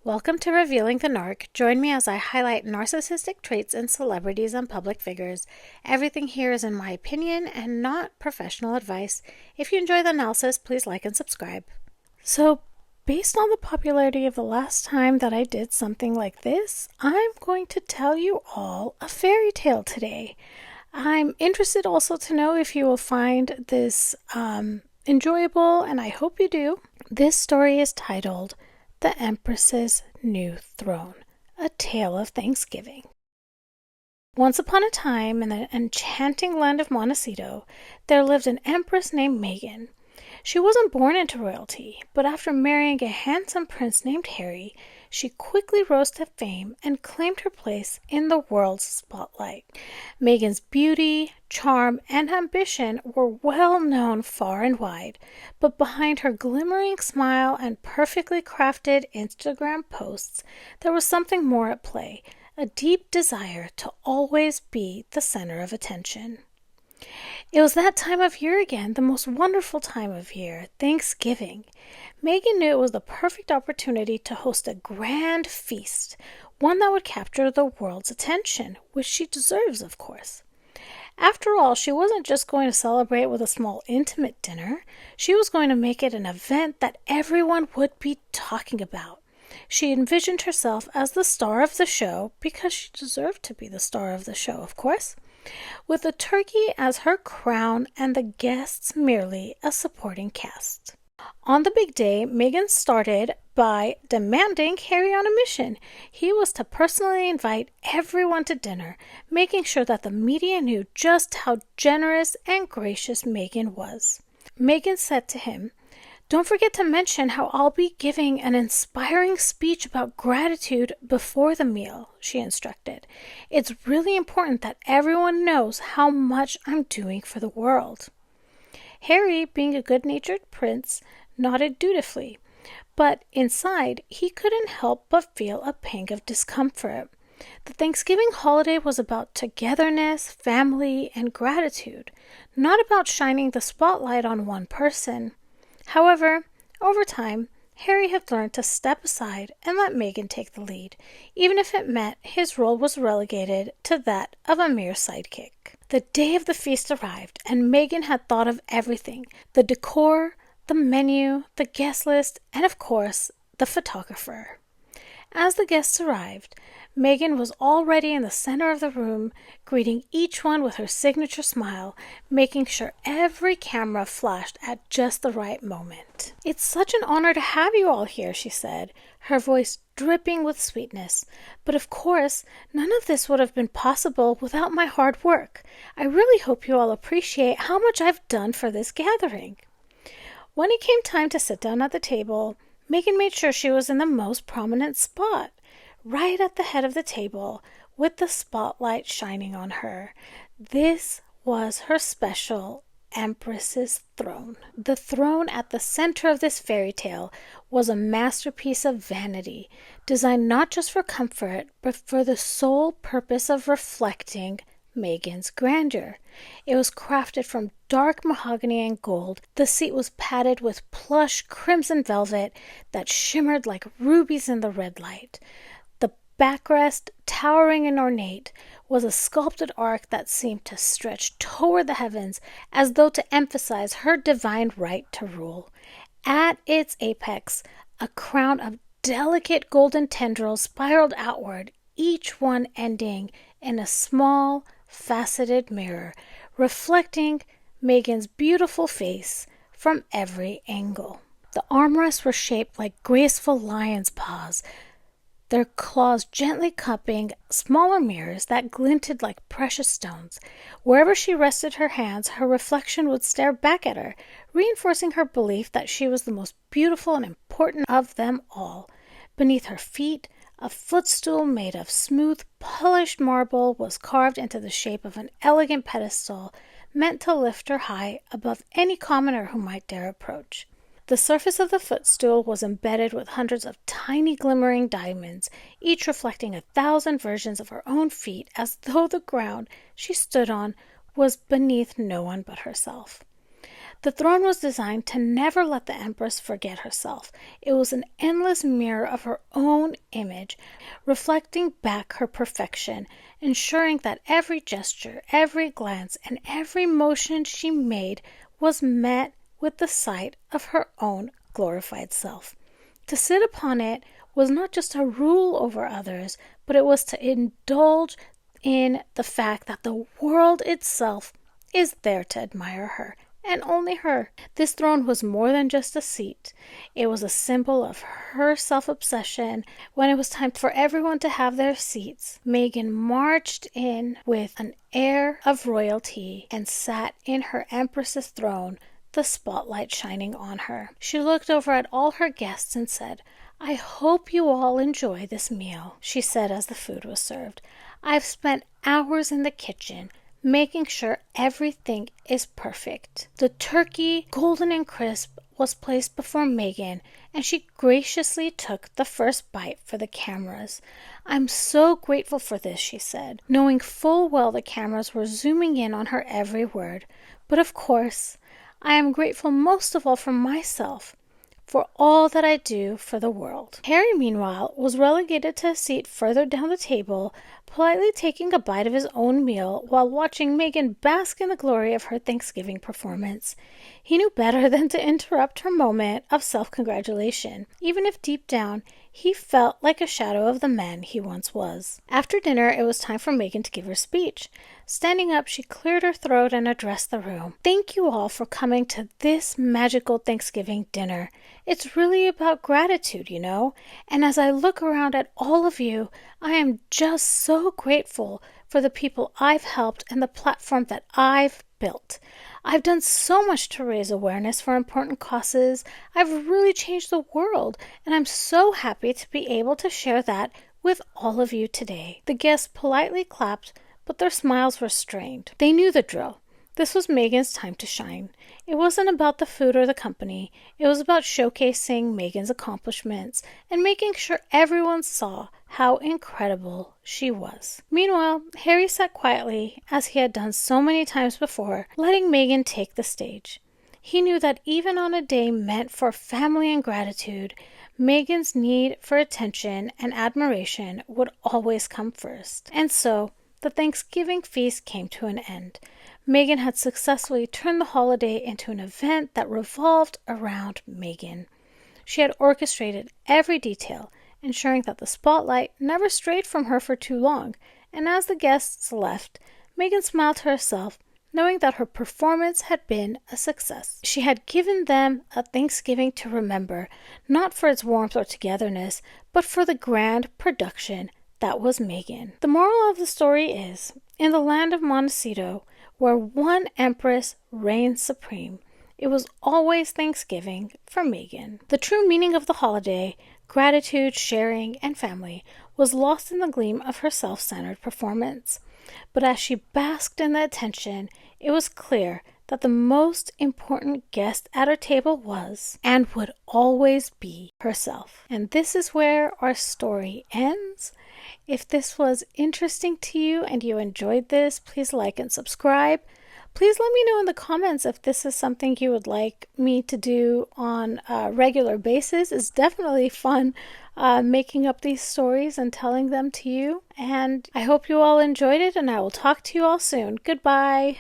Welcome to Revealing the Narc. Join me as I highlight narcissistic traits in celebrities and public figures. Everything here is in my opinion and not professional advice. If you enjoy the analysis, please like and subscribe. So, based on the popularity of the last time that I did something like this, I'm going to tell you all a fairy tale today. I'm interested also to know if you will find this enjoyable, and I hope you do. This story is titled The Empress's New Throne, A Tale of Thanksgiving. Once upon a time, in the enchanting land of Montecito, there lived an empress named Meghan. She wasn't born into royalty, but after marrying a handsome prince named Harry, she quickly rose to fame and claimed her place in the world's spotlight. Meghan's beauty, charm, and ambition were well known far and wide, but behind her glimmering smile and perfectly crafted Instagram posts, there was something more at play, a deep desire to always be the center of attention. It was that time of year again, the most wonderful time of year, Thanksgiving. Meghan knew it was the perfect opportunity to host a grand feast, one that would capture the world's attention, which she deserves, of course. After all, she wasn't just going to celebrate with a small intimate dinner. She was going to make it an event that everyone would be talking about. She envisioned herself as the star of the show because she deserved to be the star of the show, of course, with the turkey as her crown and the guests merely a supporting cast. On the big day, Meghan started by demanding Harry on a mission. He was to personally invite everyone to dinner, making sure that the media knew just how generous and gracious Meghan was. Meghan said to him, "Don't forget to mention how I'll be giving an inspiring speech about gratitude before the meal," she instructed. "It's really important that everyone knows how much I'm doing for the world." Harry, being a good-natured prince, nodded dutifully, but inside he couldn't help but feel a pang of discomfort. The Thanksgiving holiday was about togetherness, family, and gratitude, not about shining the spotlight on one person. However, over time, Harry had learned to step aside and let Meghan take the lead, even if it meant his role was relegated to that of a mere sidekick. The day of the feast arrived, and Meghan had thought of everything: the decor, the menu, the guest list, and of course, the photographer. As the guests arrived, Meghan was already in the center of the room, greeting each one with her signature smile, making sure every camera flashed at just the right moment. "It's such an honor to have you all here," she said, her voice dripping with sweetness. "But of course, none of this would have been possible without my hard work. I really hope you all appreciate how much I've done for this gathering." When it came time to sit down at the table, Meghan made sure she was in the most prominent spot, right at the head of the table, with the spotlight shining on her. This was her special Empress's throne. The throne at the center of this fairy tale was a masterpiece of vanity, designed not just for comfort, but for the sole purpose of reflecting Meghan's grandeur. It was crafted from dark mahogany and gold. The seat was padded with plush crimson velvet that shimmered like rubies in the red light. The backrest, towering and ornate, was a sculpted arc that seemed to stretch toward the heavens as though to emphasize her divine right to rule. At its apex, a crown of delicate golden tendrils spiraled outward, each one ending in a small, faceted mirror, reflecting Meghan's beautiful face from every angle. The armrests were shaped like graceful lion's paws, their claws gently cupping smaller mirrors that glinted like precious stones. Wherever she rested her hands, her reflection would stare back at her, reinforcing her belief that she was the most beautiful and important of them all. Beneath her feet, a footstool made of smooth, polished marble was carved into the shape of an elegant pedestal meant to lift her high above any commoner who might dare approach. The surface of the footstool was embedded with hundreds of tiny glimmering diamonds, each reflecting 1,000 versions of her own feet, as though the ground she stood on was beneath no one but herself. The throne was designed to never let the Empress forget herself. It was an endless mirror of her own image, reflecting back her perfection, ensuring that every gesture, every glance, and every motion she made was met with the sight of her own glorified self. To sit upon it was not just to rule over others, but it was to indulge in the fact that the world itself is there to admire her, and only her. This throne was more than just a seat. It was a symbol of her self-obsession. When it was time for everyone to have their seats, Meghan marched in with an air of royalty and sat in her Empress's throne, the spotlight shining on her. She looked over at all her guests and said, "I hope you all enjoy this meal," she said as the food was served. "I've spent hours in the kitchen making sure everything is perfect." The turkey, golden and crisp, was placed before Meghan, and she graciously took the first bite for the cameras. "I'm so grateful for this," she said, knowing full well the cameras were zooming in on her every word. "But of course, I am grateful most of all for myself, for all that I do for the world." Harry, meanwhile, was relegated to a seat further down the table, politely taking a bite of his own meal while watching Meghan bask in the glory of her Thanksgiving performance. He knew better than to interrupt her moment of self-congratulation, even if deep down he felt like a shadow of the man he once was. After dinner, it was time for Meghan to give her speech. Standing up, she cleared her throat and addressed the room. "Thank you all for coming to this magical Thanksgiving dinner. It's really about gratitude, you know. And as I look around at all of you, I am just so grateful for the people I've helped and the platform that I've built. I've done so much to raise awareness for important causes. I've really changed the world, and I'm so happy to be able to share that with all of you today." The guests politely clapped, but their smiles were strained. They knew the drill. This was Meghan's time to shine. It wasn't about the food or the company. It was about showcasing Meghan's accomplishments and making sure everyone saw how incredible she was. Meanwhile, Harry sat quietly, as he had done so many times before, letting Meghan take the stage. He knew that even on a day meant for family and gratitude, Meghan's need for attention and admiration would always come first. And so, the Thanksgiving feast came to an end. Meghan had successfully turned the holiday into an event that revolved around Meghan. She had orchestrated every detail, ensuring that the spotlight never strayed from her for too long, and as the guests left, Meghan smiled to herself, knowing that her performance had been a success. She had given them a Thanksgiving to remember, not for its warmth or togetherness, but for the grand production that was Meghan. The moral of the story is, in the land of Montecito, where one empress reigned supreme, it was always Thanksgiving for Meghan. The true meaning of the holiday, gratitude, sharing, and family, was lost in the gleam of her self-centered performance. But as she basked in the attention, it was clear that the most important guest at her table was, and would always be, herself. And this is where our story ends. If this was interesting to you and you enjoyed this, please like and subscribe. Please let me know in the comments if this is something you would like me to do on a regular basis. It's definitely fun making up these stories and telling them to you. And I hope you all enjoyed it, and I will talk to you all soon. Goodbye.